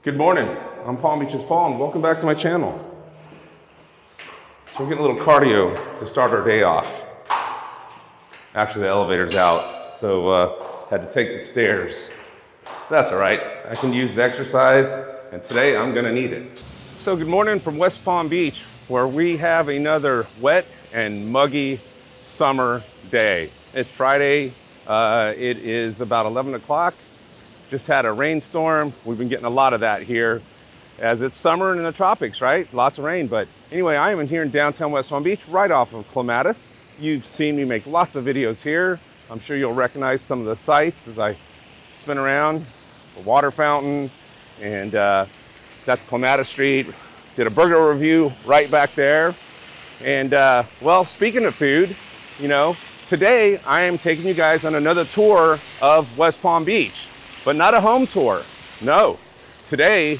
Good morning, I'm Palm Beaches Paul and welcome back to my channel. So we're getting a little cardio to start our day off. Actually the elevator's out, so had to take the stairs. That's all right, I can use the exercise and today I'm gonna need it. So good morning from West Palm Beach where we have another wet and muggy summer day. It's Friday, it is about 11 o'clock. Just had a rainstorm. We've been getting a lot of that here as it's summer in the tropics, right? Lots of rain. But anyway, I am here in downtown West Palm Beach, right off of Clematis. You've seen me make lots of videos here. I'm sure you'll recognize some of the sites as I spin around. The water fountain, and that's Clematis Street. Did a burger review right back there. And well, speaking of food, you know, today I am taking you guys on another tour of West Palm Beach. But not a home tour, no. Today,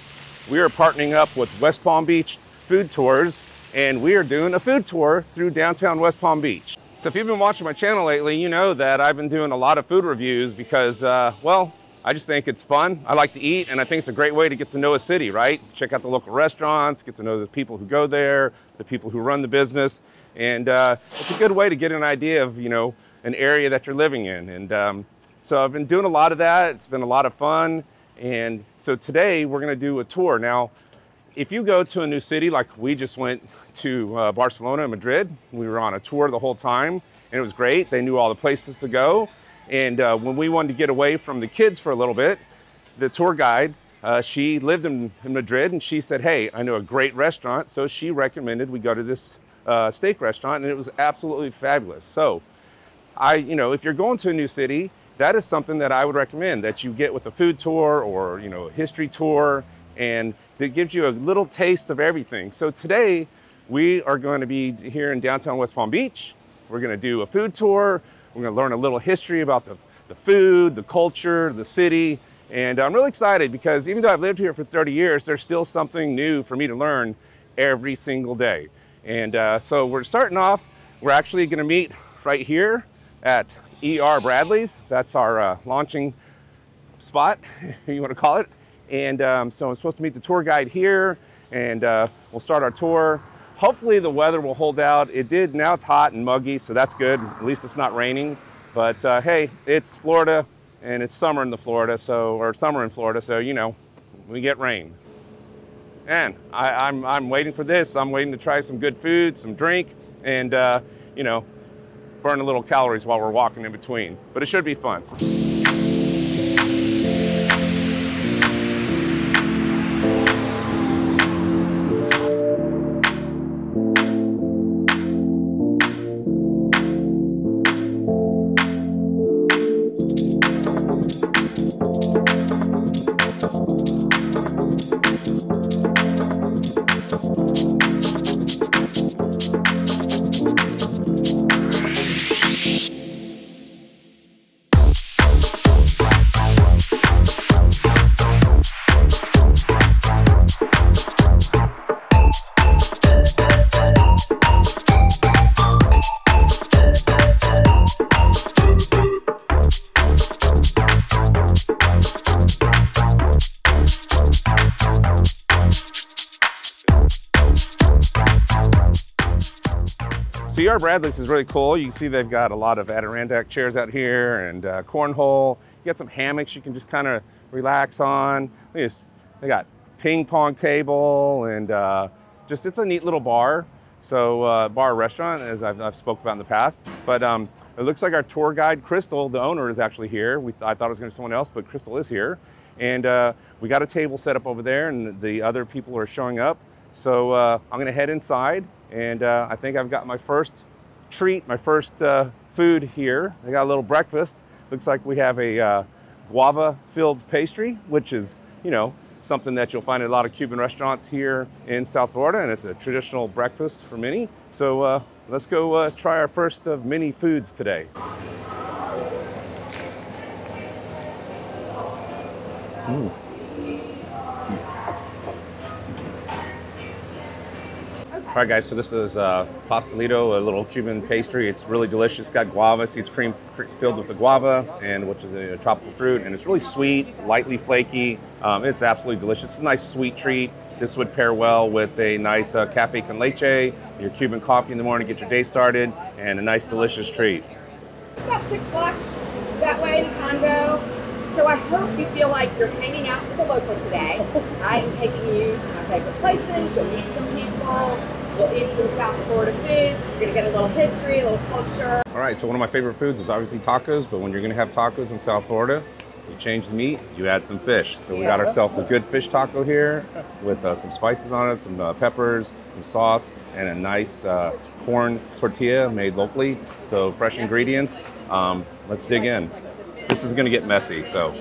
we are partnering up with West Palm Beach Food Tours, and we are doing a food tour through downtown West Palm Beach. So if you've been watching my channel lately, you know that I've been doing a lot of food reviews because, well, I just think it's fun. I like to eat, and I think it's a great way to get to know a city, right? Check out the local restaurants, get to know the people who go there, the people who run the business, and it's a good way to get an idea of, you know, an area that you're living in. And so I've been doing a lot of that. It's been a lot of fun. And so today we're gonna do a tour. Now, if you go to a new city, like we just went to Barcelona and Madrid, we were on a tour the whole time and it was great. They knew all the places to go. And when we wanted to get away from the kids for a little bit, the tour guide, she lived in Madrid and she said, hey, I know a great restaurant. So she recommended we go to this steak restaurant and it was absolutely fabulous. So you know, if you're going to a new city, that is something that I would recommend that you get with a food tour or, you know, a history tour, and that gives you a little taste of everything. So today we are going to be here in downtown West Palm Beach. We're going to do a food tour. We're going to learn a little history about the food, the culture, the city. And I'm really excited because even though I've lived here for 30 years, there's still something new for me to learn every single day. And so we're starting off, we're actually going to meet right here at ER Bradley's. That's our launching spot, you want to call it. And so I'm supposed to meet the tour guide here, and we'll start our tour. Hopefully the weather will hold out. It did. Now it's hot and muggy, so that's good. At least it's not raining. But hey, it's Florida, and it's summer in Florida, so you know, we get rain. And I'm waiting for this. I'm waiting to try some good food, some drink, and you know, burn a little calories while we're walking in between, but it should be fun. ER Bradley's is really cool. You can see they've got a lot of Adirondack chairs out here and cornhole. You got some hammocks you can just kind of relax on. Look at this. They got ping pong table and just, it's a neat little bar. So bar restaurant, as I've spoke about in the past. But it looks like our tour guide, Crystal, the owner, is actually here. I thought it was going to be someone else, but Crystal is here. And we got a table set up over there and the other people are showing up. So I'm going to head inside. And I think I've got my first treat, my first food here. I got a little breakfast. Looks like we have a guava-filled pastry, which is, you know, something that you'll find at a lot of Cuban restaurants here in South Florida, and it's a traditional breakfast for many. So let's go try our first of many foods today. Okay. All right, guys, so this is pastelito, a little Cuban pastry. It's really delicious. It's got guava seeds, cream filled with the guava, and which is a tropical fruit, and it's really sweet, lightly flaky. It's absolutely delicious. It's a nice sweet treat. This would pair well with a nice cafe con leche, your Cuban coffee in the morning, get your day started, and a nice delicious treat. About $6 that way to Congo. So I hope you feel like you're hanging out with a local today. I am taking you to my favorite places. You'll meet some people. We'll eat some South Florida foods. You're gonna get a little history, a little culture. All right, so one of my favorite foods is obviously tacos, but when you're gonna have tacos in South Florida, you change the meat, you add some fish. So we got ourselves a good fish taco here with some spices on it, some peppers, some sauce, and a nice corn tortilla made locally. So fresh ingredients. Let's dig in. This is gonna get messy, so.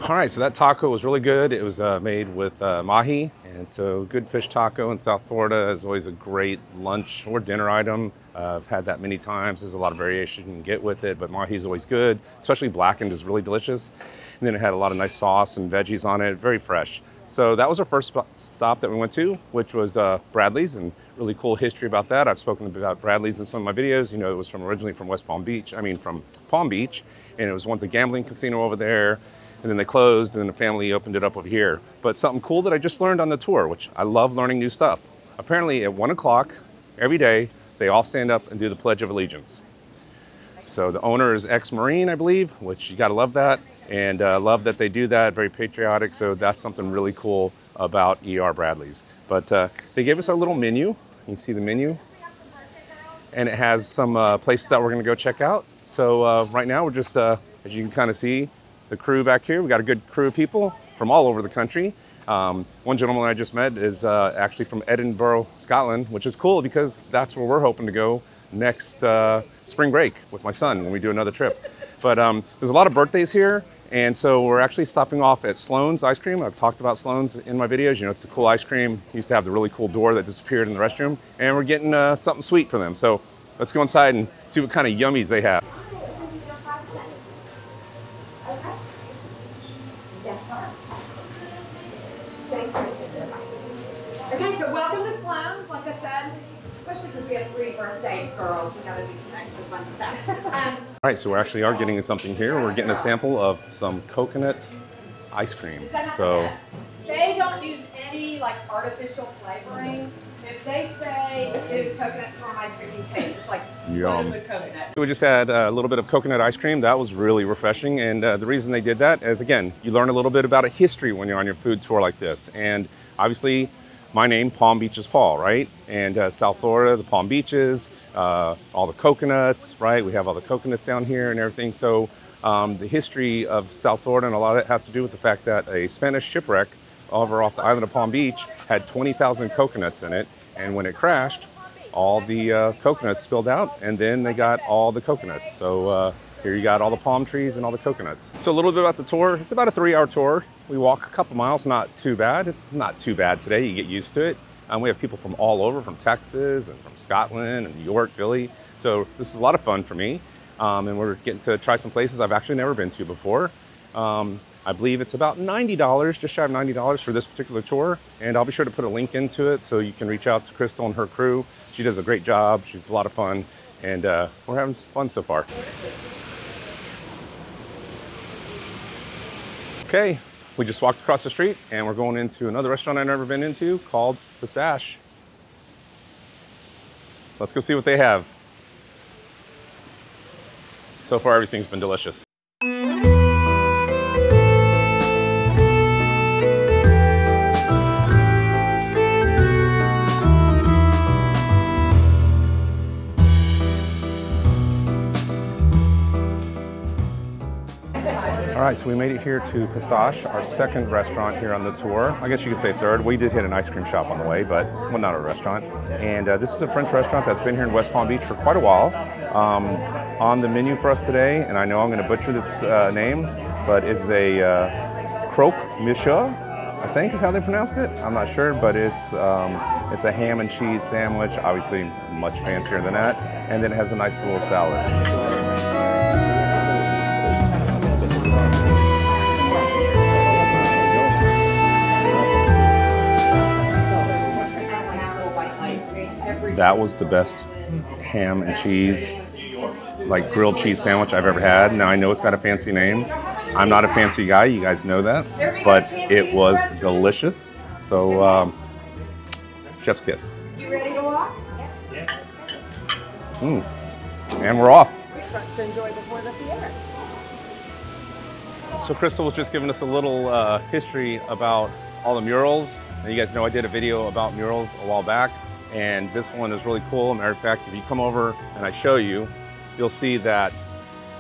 All right, so that taco was really good. It was made with mahi, and so good fish taco in South Florida is always a great lunch or dinner item. I've had that many times. There's a lot of variation you can get with it, but mahi is always good, especially blackened is really delicious. And then it had a lot of nice sauce and veggies on it, very fresh. So that was our first stop that we went to, which was Bradley's, and really cool history about that. I've spoken about Bradley's in some of my videos. You know, it was originally from from Palm Beach, and it was once a gambling casino over there. And then they closed, and then the family opened it up over here. But something cool that I just learned on the tour, which I love learning new stuff. Apparently at 1 o'clock every day, they all stand up and do the Pledge of Allegiance. So the owner is ex-Marine, I believe, which you gotta love that. And love that they do that, very patriotic. So that's something really cool about ER Bradley's. But they gave us our little menu. You can see the menu. And it has some places that we're gonna go check out. So right now we're just, as you can kind of see, the crew back here. We got a good crew of people from all over the country. One gentleman I just met is actually from Edinburgh, Scotland, which is cool because that's where we're hoping to go next spring break with my son when we do another trip. But there's a lot of birthdays here, and so we're actually stopping off at Sloan's Ice Cream. I've talked about Sloan's in my videos. You know, it's a cool ice cream. Used to have the really cool door that disappeared in the restroom, and we're getting something sweet for them. So let's go inside and see what kind of yummies they have. Okay, so welcome to Sloan's, like I said, especially because we have 3 birthday girls. We gotta do some extra fun stuff. All right, so we actually are getting something here. We're getting a sample of some coconut ice cream. So they don't use any like artificial flavoring. If they say it is coconut storm ice cream, you taste it's like yum. With coconut. We just had a little bit of coconut ice cream. That was really refreshing. And the reason they did that is, again, you learn a little bit about a history when you're on your food tour like this. And obviously, my name, Palm Beaches Paul, right? And South Florida, the Palm Beaches, all the coconuts, right? We have all the coconuts down here and everything. So the history of South Florida, and a lot of it has to do with the fact that a Spanish shipwreck over off the island of Palm Beach had 20,000 coconuts in it. And when it crashed, all the coconuts spilled out, and then they got all the coconuts. So here you got all the palm trees and all the coconuts. So a little bit about the tour. It's about a 3-hour tour. We walk a couple miles, not too bad. It's not too bad today, you get used to it. We have people from all over, from Texas and from Scotland and New York, Philly. So this is a lot of fun for me. And we're getting to try some places I've actually never been to before. I believe it's about $90, just shy of $90 for this particular tour. And I'll be sure to put a link into it so you can reach out to Crystal and her crew. She does a great job. She's a lot of fun. And we're having fun so far. Okay, we just walked across the street and we're going into another restaurant I've never been into called Pistache. Let's go see what they have. So far, everything's been delicious. All right, so we made it here to Pistache, our second restaurant here on the tour. I guess you could say third. We did hit an ice cream shop on the way, but well, not a restaurant. And this is a French restaurant that's been here in West Palm Beach for quite a while. On the menu for us today, and I know I'm going to butcher this name, but it's a croque monsieur, I think is how they pronounced it. I'm not sure, but it's a ham and cheese sandwich, obviously much fancier than that. And then it has a nice little salad. that was the best ham and cheese, like grilled cheese sandwich I've ever had. Now I know it's got a fancy name. I'm not a fancy guy, you guys know that, but it was delicious. So, chef's kiss. You ready to walk? Yes. And we're off. For us to enjoy before the theater. So Crystal was just giving us a little history about all the murals. And you guys know I did a video about murals a while back, and this one is really cool. Matter of fact, if you come over and I show you, you'll see that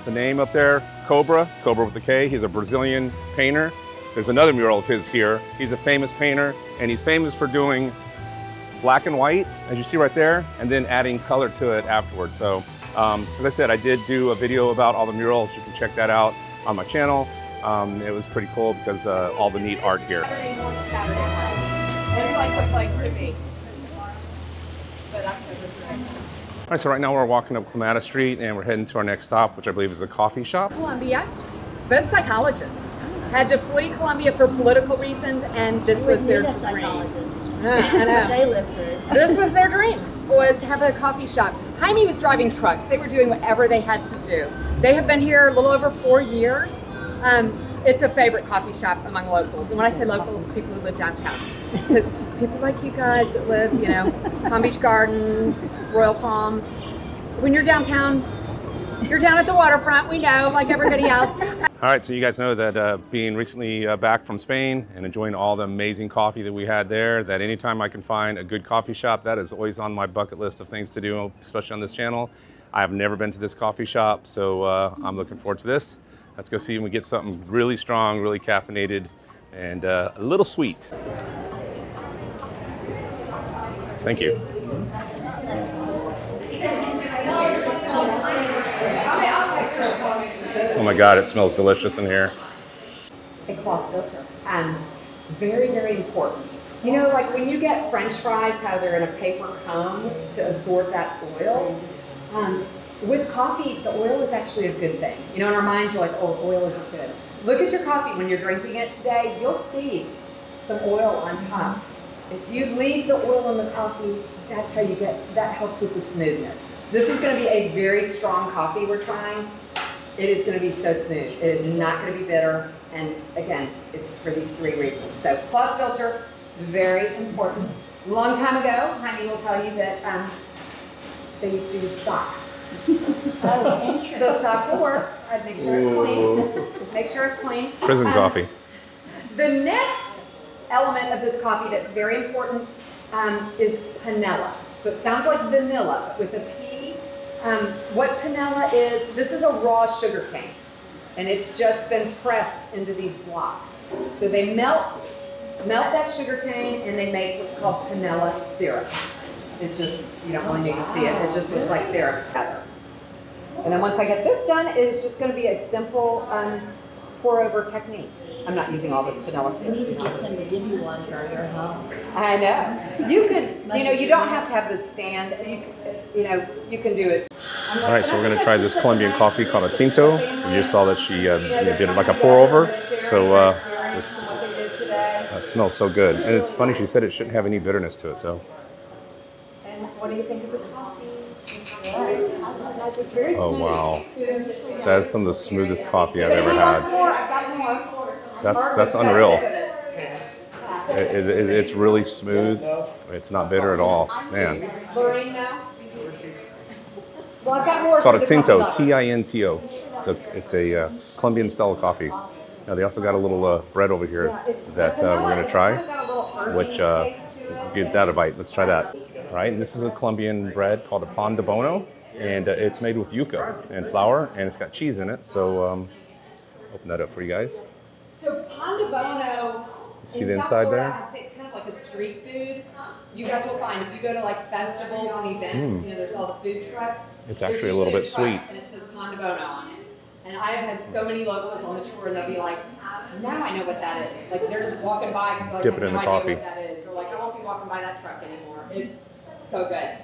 the name up there, Cobra with a K, he's a Brazilian painter. There's another mural of his here. He's a famous painter, and he's famous for doing black and white, as you see right there, and then adding color to it afterwards. So, as I said, I did do a video about all the murals. You can check that out on my channel. It was pretty cool because all the neat art here. It's like the place to be. But All right, so right now we're walking up Clematis Street and we're heading to our next stop, which I believe is a coffee shop. Columbia, both psychologists, had to flee Columbia for political reasons, and this was their dream. I know. They lived through. This was their dream, was to have a coffee shop. Jaime was driving trucks. They were doing whatever they had to do. They have been here a little over 4 years. It's a favorite coffee shop among locals. And when I say locals, people who live downtown. Because people like you guys that live, you know, Palm Beach Gardens, Royal Palm. When you're downtown, you're down at the waterfront, we know, like everybody else. All right, so you guys know that being recently back from Spain and enjoying all the amazing coffee that we had there, that anytime I can find a good coffee shop, that is always on my bucket list of things to do, especially on this channel. I have never been to this coffee shop, so I'm looking forward to this. Let's go see if we get something really strong, really caffeinated, and a little sweet. Thank you. Oh my God, it smells delicious in here. A cloth filter. Very, very important. You know, like when you get French fries, how they're in a paper cone to absorb that oil. With coffee, the oil is actually a good thing. You know, in our minds, you're like, oh, oil isn't good. Look at your coffee when you're drinking it today. You'll see some oil on top. If you leave the oil in the coffee, that's how you get, that helps with the smoothness. This is going to be a very strong coffee we're trying. It is going to be so smooth. It is not going to be bitter. And again, it's for these 3 reasons. So cloth filter, very important. A long time ago, Jaime will tell you that they used to use stocks. Oh, interesting. So stock will work. I'd make sure it's clean. Make sure it's clean. Prison coffee. The next element of this coffee that's very important is panela. So it sounds like vanilla with a P. What panela is, this is a raw sugar cane, and it's just been pressed into these blocks. So they melt that sugar cane, and they make what's called panela syrup. It just, you don't really need to see it. It just looks like syrup. And then once I get this done, it is just going to be a simple pour over technique. I'm not using all this vanilla syrup. You need to get them to give you one for your home. I know. You could, you know, you don't have to have this stand. You know, you can do it. All right, so we're going to try this Colombian coffee called a Tinto. You just saw that she did it like a pour over. So this smells so good. And it's funny, she said it shouldn't have any bitterness to it. So. And what do you think of the coffee? It's very smooth. Oh wow, that is some of the smoothest coffee I've ever had. That's unreal. It's really smooth. It's not bitter at all, man. Lorraine now? Well, I've got more. It's called a Tinto, T-I-N-T-O. It's a Colombian style coffee. Now they also got a little bread over here that we're gonna try, which give that a bite. Let's try that. All right, and this is a Colombian bread called a pan de bono, and it's made with yuca and flour, and it's got cheese in it. So open that up for you guys. So pan de bono. See the inside there? I'd say it's kind of like a street food. You guys will find if you go to like festivals and events, you know, there's all the food trucks. It's actually a little bit sweet. And it says pan de bono on it. And I have had so many locals on the tour, and they'll be like, now I know what that is. Like they're just walking by because like, dip it in the coffee. What that is. They're like, I won't be walking by that truck anymore. It's so good.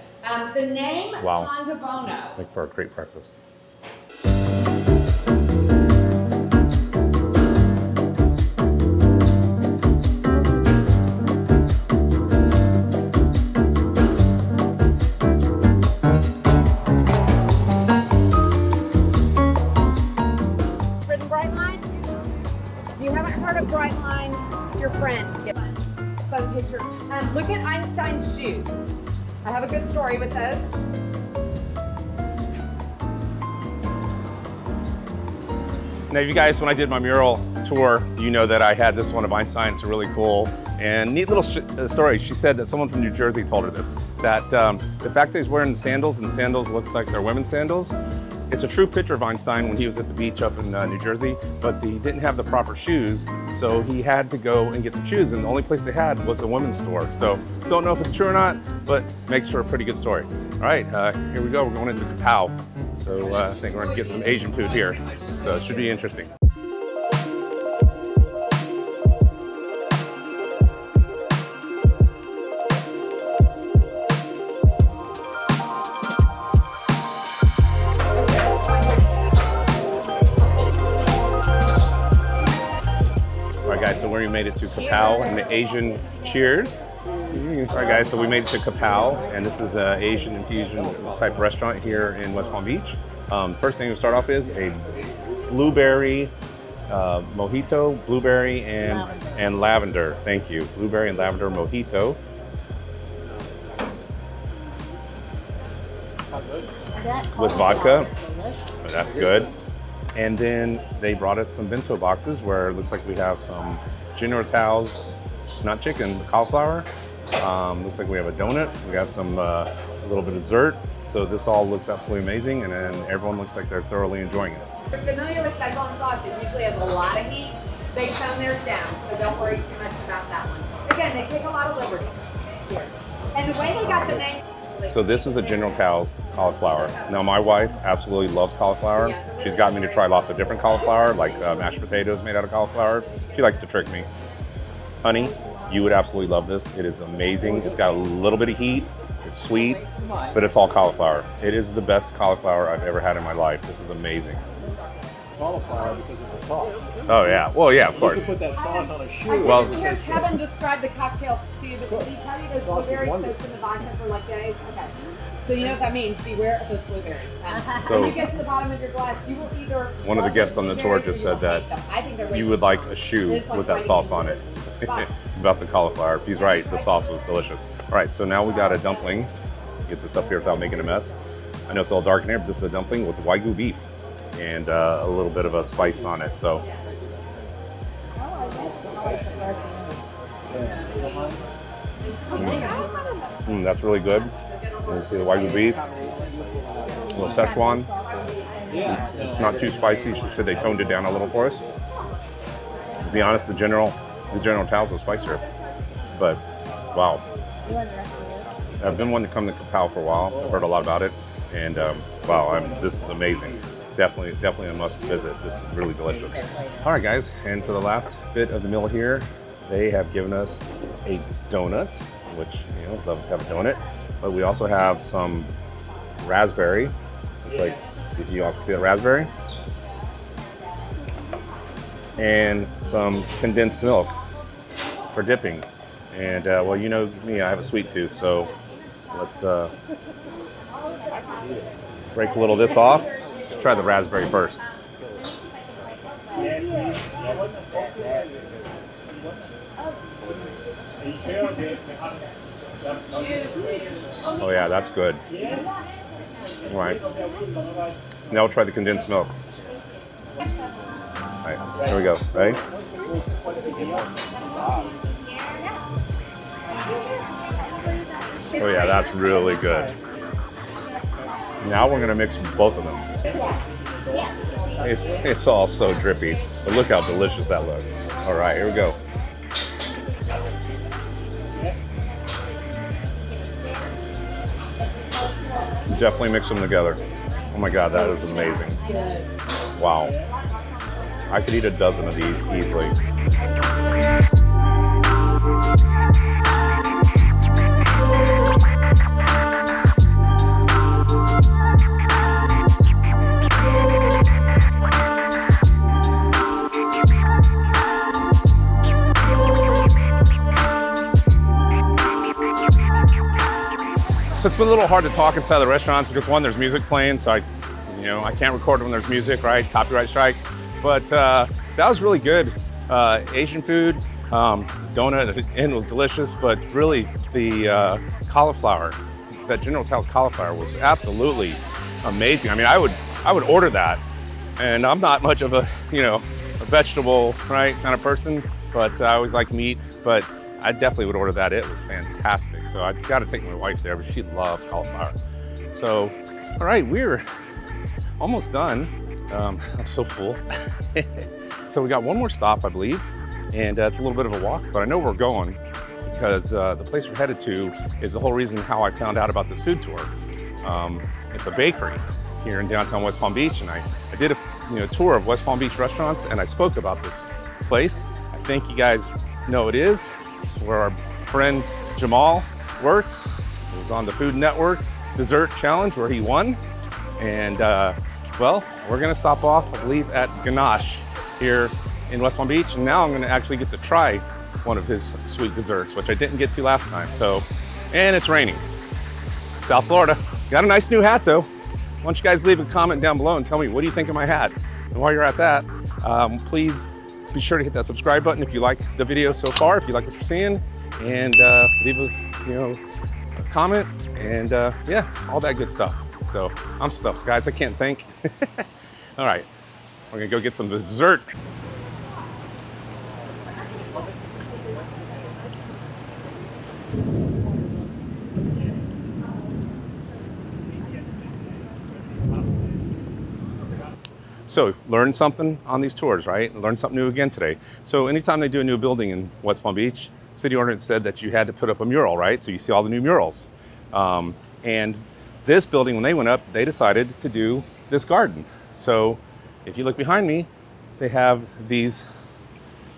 The name pan de bono. Make for a great breakfast. at Brightline. It's your friend. Get a fun picture. Look at Einstein's shoes. I have a good story with those. Now, you guys, when I did my mural tour, you know that I had this one of Einstein. It's really cool and neat little story. She said that someone from New Jersey told her this, that the fact that he's wearing sandals and sandals look like they're women's sandals, it's a true picture of Einstein when he was at the beach up in New Jersey, but he didn't have the proper shoes, so he had to go and get some shoes, and the only place they had was a women's store. So don't know if it's true or not, but makes for a pretty good story. All right, here we go. We're going into Kapow. So I think we're gonna get some Asian food here. So it should be interesting. So we made it to Kapow and the Asian cheers. All right, guys, so we made it to Kapow, and this is an Asian infusion type restaurant here in West Palm Beach. First thing we start off is a blueberry mojito, blueberry and lavender. Thank you, blueberry and lavender mojito. With vodka. That's good. And then they brought us some bento boxes where it looks like we have some ginger towels, not chicken, but cauliflower. Looks like we have a donut. We got some a little bit of dessert. So this all looks absolutely amazing, and then everyone looks like they're thoroughly enjoying it. If you're familiar with Szechuan sauce, it usually has a lot of heat. They tone theirs down, so don't worry too much about that one. Again, they take a lot of liberties here. And the way they got the name. So this is a General Tso's cauliflower. Now my wife absolutely loves cauliflower. She's got me to try lots of different cauliflower, like mashed potatoes made out of cauliflower. She likes to trick me. Honey, you would absolutely love this. It is amazing. It's got a little bit of heat. It's sweet, but it's all cauliflower. It is the best cauliflower I've ever had in my life. This is amazing. Cauliflower because of the sauce. Oh yeah, well yeah, of course. You can put that sauce on a shoe. Well, I didn't hear Kevin describe the cocktail to you, but did he tell you those blueberries soaked in the vodka for like days? Okay. So you know what that means. Beware of those blueberries. So when you get to the bottom of your glass, you will either. One of the guests on the tour just said that you would like a shoe with that sauce on it. About the cauliflower. He's right, the sauce was delicious. All right, so now we got a dumpling. Get this up here without making a mess. I know it's all dark in here, but this is a dumpling with Wagyu beef and a little bit of a spice on it. So. That's really good. You see the Wagyu beef, a little Szechuan. It's not too spicy. She said they toned it down a little for us. To be honest, the General Tso's was spicier, but wow. I've been wanting to come to Kapow for a while. I've heard a lot about it, and wow, this is amazing. Definitely a must visit. This is really delicious. All right, guys, and for the last bit of the meal here, they have given us a donut, which, you know, love to have a donut. But we also have some raspberry. Looks like, see if you all can see the raspberry. And some condensed milk for dipping. And well, you know me, I have a sweet tooth, so let's break a little of this off. Let's try the raspberry first. Oh yeah, that's good. All right. Now we'll try the condensed milk. All right, here we go. Ready? Oh yeah, that's really good. Now we're gonna mix both of them. It's all so drippy, but look how delicious that looks. All right, here we go. Definitely mix them together. Oh my God, that is amazing. Wow. I could eat a dozen of these easily. So it's been a little hard to talk inside the restaurants because one, there's music playing, so I can't record when there's music, right? Copyright strike. But that was really good. Asian food, donut at the end was delicious, but really the cauliflower, that General Tso's cauliflower was absolutely amazing. I mean, I would order that, and I'm not much of a, you know, a vegetable, right, kind of person, but I always like meat, but I definitely would order that. It was fantastic. So I got to take my wife there, but she loves cauliflower. So, all right, we're almost done. I'm so full. So we got one more stop, I believe, and it's a little bit of a walk, but I know where we're going because the place we're headed to is the whole reason how I found out about this food tour. It's a bakery here in downtown West Palm Beach, and I did a tour of West Palm Beach restaurants, and I spoke about this place. I think you guys know it is. It's where our friend Jamal works. He was on the Food Network Dessert Challenge where he won. And well, we're gonna stop off, I believe, at Ganache here in West Palm Beach. And now I'm gonna actually get to try one of his sweet desserts, which I didn't get to last time. So, and it's raining. South Florida. Got a nice new hat though. Why don't you guys leave a comment down below and tell me, what do you think of my hat? And while you're at that, please be sure to hit that subscribe button if you like the video so far, if you like what you're seeing, and leave a comment, and yeah, all that good stuff. So I'm stuffed, guys. I can't think. All right, we're gonna go get some dessert. So learn something on these tours, right? Learn something new again today. So anytime they do a new building in West Palm Beach, city ordinance said that you had to put up a mural, right? So you see all the new murals. And this building, when they went up, they decided to do this garden. So if you look behind me, they have these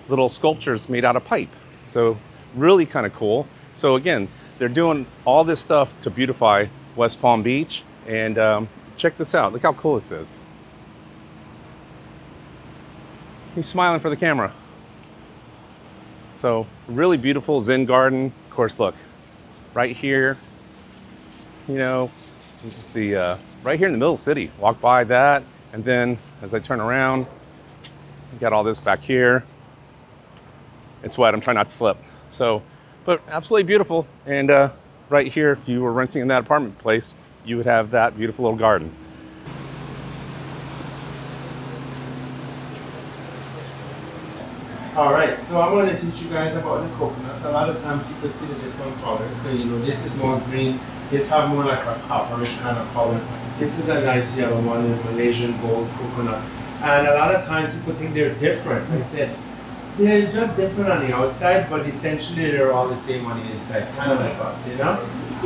little sculptures made out of pipe. So really kind of cool. So again, they're doing all this stuff to beautify West Palm Beach. And check this out. Look how cool this is. He's smiling for the camera. So really beautiful Zen Garden. Of course, look, right here, you know, the right here in the middle of the city. Walk by that, and then as I turn around, you got all this back here. It's wet, I'm trying not to slip. So, but absolutely beautiful. And right here, if you were renting in that apartment place, you would have that beautiful little garden. All right, so I'm going to teach you guys about the coconuts. A lot of times people see the different colors. So, you know, this is more green. This have more like a copperish kind of color. This is a nice yellow one, the Malaysian gold coconut. And a lot of times people think they're different. I said, they're just different on the outside, but essentially they're all the same on the inside, kind of like us, you know?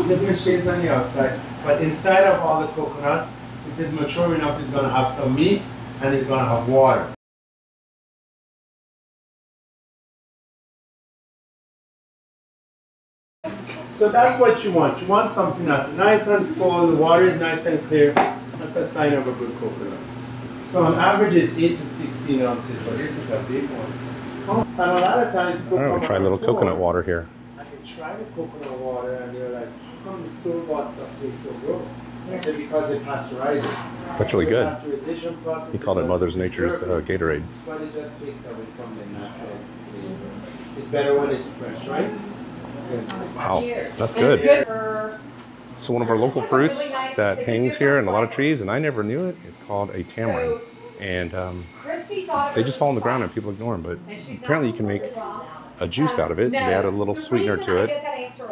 Different shades on the outside. But inside of all the coconuts, if it's mature enough, it's going to have some meat and it's going to have water. So that's what you want. You want something that's nice and full, the water is nice and clear. That's a sign of a good coconut. So on average it's 8 to 16 ounces, but this is a big one. And a lot of times people All right, we'll try a little coconut water here. I can try the coconut water and they're like, how come the store-bought stuff tastes so gross? I said because they pasteurize it. That's really good. Pasteurization process. He called it Mother's Nature's Gatorade. But it just takes away from the natural flavor. It's better when it's fresh, right? Wow, that's good. So one of our local fruits that hangs here in a lot of trees, and I never knew it, it's called a tamarind. And they just fall on the ground and people ignore them, but apparently you can make a juice out of it. They add a little sweetener to it,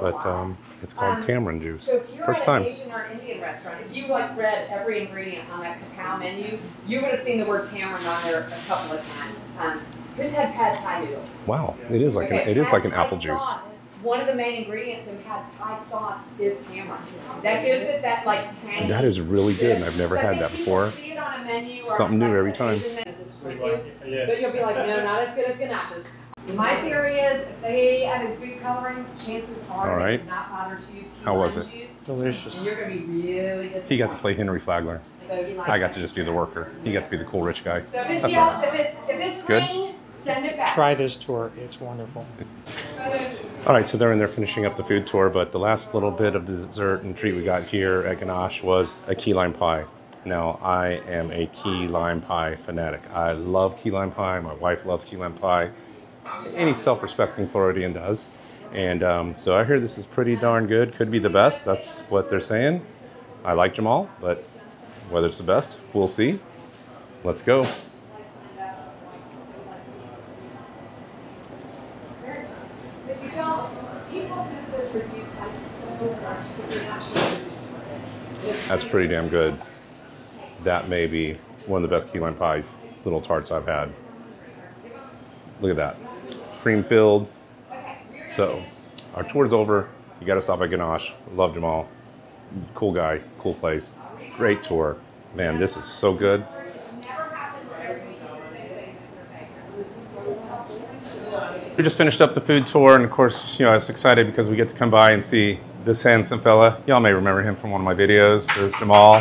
but it's called tamarind juice. First time. Asian or Indian restaurant, if you like read every ingredient on that Kapow menu, you would have seen the word tamarind on there a couple of times. This had pad thai noodles. Wow, it is like an apple juice. One of the main ingredients in pad thai sauce is tamarind. That gives it that like tangy. That is really good, and I've never had that before. See it on a menu or something new every time. But you'll be like, no, not as good as Ganache's. My theory is if they added food coloring, chances are they did not bother to use How was it? juice. Delicious. And you're going to be really disappointed. He got to play Henry Flagler. So I got to just be the worker. He got to be the cool rich guy. So if it's, That's all right. if it's Good. green, send it back. Try this tour. It's wonderful. All right, so they're in there finishing up the food tour, but the last little bit of dessert and treat we got here at Ganache was a key lime pie. Now, I am a key lime pie fanatic. I love key lime pie. My wife loves key lime pie. Any self-respecting Floridian does. And so I hear this is pretty darn good. Could be the best. That's what they're saying. I like Jamal, but whether it's the best, we'll see. Let's go. That's pretty damn good. That may be one of the best key lime pie little tarts I've had. Look at that. Cream filled. So, our tour's over. You got to stop by Ganache. Love Jamal. Cool guy, cool place. Great tour. Man, this is so good. We just finished up the food tour, and of course, I was excited because we get to come by and see this handsome fella. Y'all may remember him from one of my videos. There's Jamal.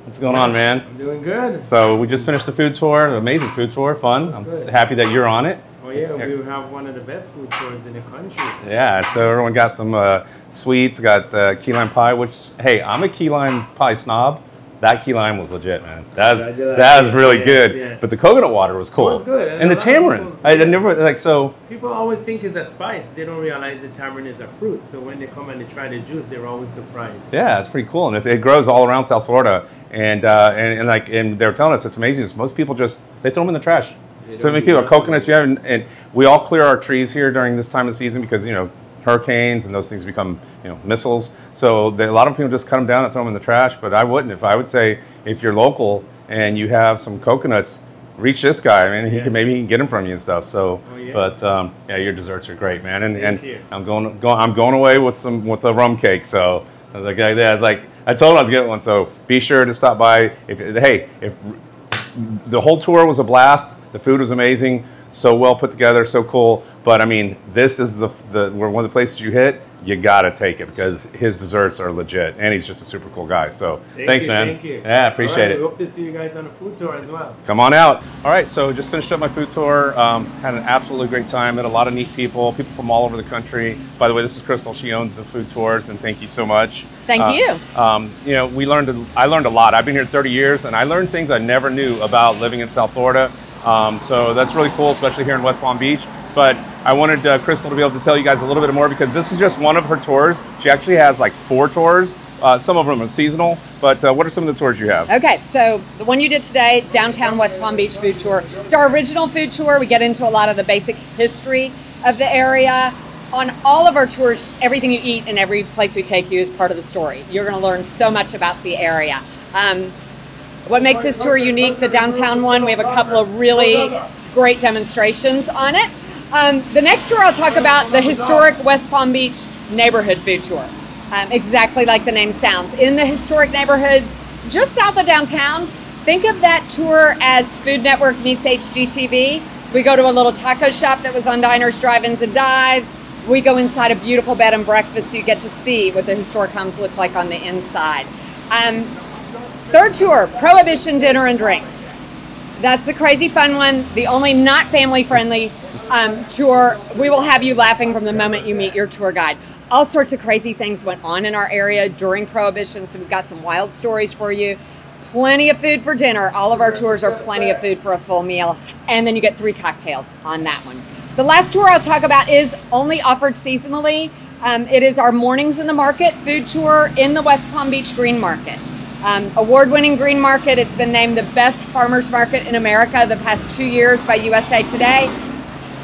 What's going on, man? I'm doing good. So we just finished the food tour, an amazing food tour, fun. I'm happy that you're on it. Oh yeah, we have one of the best food tours in the country. Yeah, so everyone got some sweets, got key lime pie, which, hey, I'm a key lime pie snob. That key lime was legit, man. That was really good. Yeah. But the coconut water was cool. It was good. And the tamarind. I never, like, so. People always think it's a spice. They don't realize the tamarind is a fruit. So when they come and they try the juice, they're always surprised. Yeah, it's pretty cool. And it grows all around South Florida. And they were telling us it's amazing. Most people they throw them in the trash. So many people, coconuts, and we all clear our trees here during this time of the season because, hurricanes and those things become, missiles. So a lot of people just cut them down and throw them in the trash, but I wouldn't. I would say if you're local and you have some coconuts, reach this guy. I mean, maybe he can get them from you and stuff. So, but yeah, your desserts are great, man. And I'm going away with a rum cake. So I was like, I told him I was getting one. So be sure to stop by. If the whole tour was a blast, the food was amazing, so well put together, so cool. But I mean, this is one of the places you hit. You gotta take it because his desserts are legit, and he's just a super cool guy. So thanks, man. Thank you. Yeah, appreciate it. We hope to see you guys on a food tour as well. Come on out. All right, so just finished up my food tour. Had an absolutely great time. Met a lot of neat people from all over the country. By the way, this is Crystal. She owns the food tours, and thank you so much. Thank you. I learned a lot. I've been here 30 years, and I learned things I never knew about living in South Florida. So that's really cool, especially here in West Palm Beach. But I wanted Crystal to be able to tell you guys a little bit more because this is just one of her tours. She actually has like 4 tours. Some of them are seasonal, but what are some of the tours you have? Okay, so the one you did today, Downtown West Palm Beach Food Tour. It's our original food tour. We get into a lot of the basic history of the area. On all of our tours, everything you eat and every place we take you is part of the story. You're going to learn so much about the area. What makes this tour unique, the downtown one, we have a couple of really great demonstrations on it. The next tour I'll talk about the historic West Palm Beach neighborhood food tour. Exactly like the name sounds. In the historic neighborhoods just south of downtown, think of that tour as Food Network meets HGTV. We go to a little taco shop that was on Diners, Drive-Ins, and Dives. We go inside a beautiful bed and breakfast so you get to see what the historic homes look like on the inside. Third tour, Prohibition Dinner and Drinks. That's the crazy fun one, the only not family-friendly tour. We will have you laughing from the moment you meet your tour guide. All sorts of crazy things went on in our area during Prohibition, so we've got some wild stories for you. Plenty of food for dinner. All of our tours are plenty of food for a full meal, and then you get 3 cocktails on that one. The last tour I'll talk about is only offered seasonally. It is our Mornings in the Market food tour in the West Palm Beach Green Market. Award-winning green market. It's been named the best farmers market in America the past 2 years by USA Today.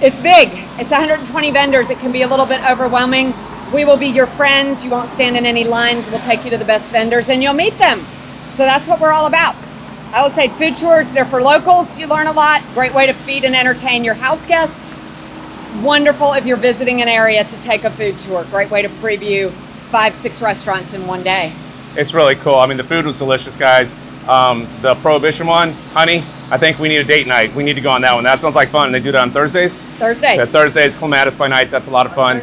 It's big. It's 120 vendors. It can be a little bit overwhelming. We will be your friends. You won't stand in any lines. We'll take you to the best vendors and you'll meet them. So that's what we're all about. I would say food tours, they're for locals. You learn a lot. Great way to feed and entertain your house guests. Wonderful if you're visiting an area to take a food tour. Great way to preview 5-6 restaurants in one day. It's really cool. I mean, the food was delicious, guys. The Prohibition one, honey, I think we need a date night. We need to go on that one. That sounds like fun. They do that on Thursdays? Thursdays. Yeah, Thursdays, Clematis by night. That's a lot of fun.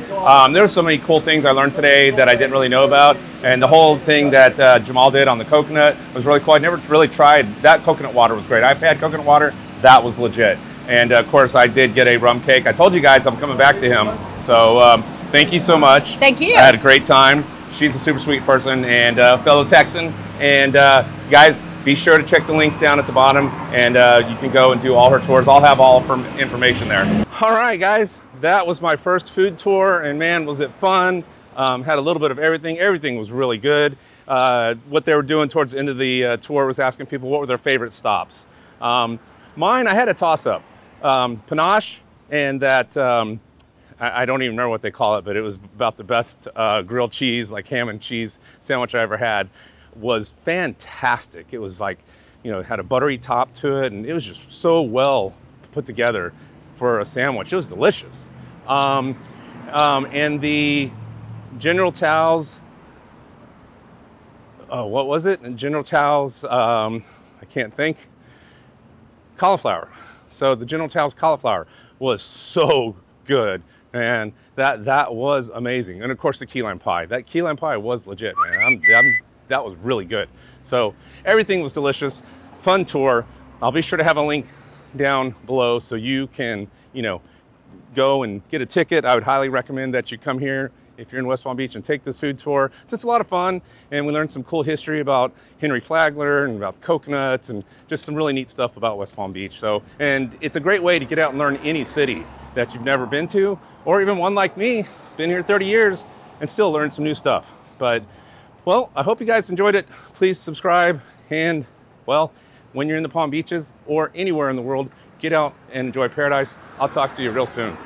There were so many cool things I learned today that I didn't really know about. And the whole thing that Jamal did on the coconut was really cool. I never really tried. That coconut water was great. I've had coconut water. That was legit. And of course, I did get a rum cake. I told you guys I'm coming back to him. So thank you so much. Thank you. I had a great time. She's a super sweet person and fellow Texan. And guys, be sure to check the links down at the bottom, and you can go and do all her tours. I'll have all her information there. All right, guys, that was my first food tour, and man, was it fun. Had a little bit of everything. Everything was really good. What they were doing towards the end of the tour was asking people what were their favorite stops. Mine, I had a toss-up. Panache and that, I don't even remember what they call it, but it was about the best grilled cheese, like ham and cheese sandwich I ever had. Was fantastic. It was like, you know, it had a buttery top to it, and it was just so well put together for a sandwich. It was delicious. And the General Tso's, what was it? General Tso's, I can't think. Cauliflower. So the General Tso's cauliflower was so good, and that was amazing. And of course the key lime pie. That key lime pie was legit, man. That was really good. So everything was delicious. Fun tour. I'll be sure to have a link down below so you can, you know, go and get a ticket. I would highly recommend that you come here if you're in West Palm Beach and take this food tour. It's a lot of fun, and we learned some cool history about Henry Flagler and about coconuts and just some really neat stuff about West Palm Beach. So, and it's a great way to get out and learn any city that you've never been to, or even one like me, been here 30 years and still learn some new stuff. But, well, I hope you guys enjoyed it. Please subscribe, and, well, when you're in the Palm Beaches or anywhere in the world, get out and enjoy paradise. I'll talk to you real soon.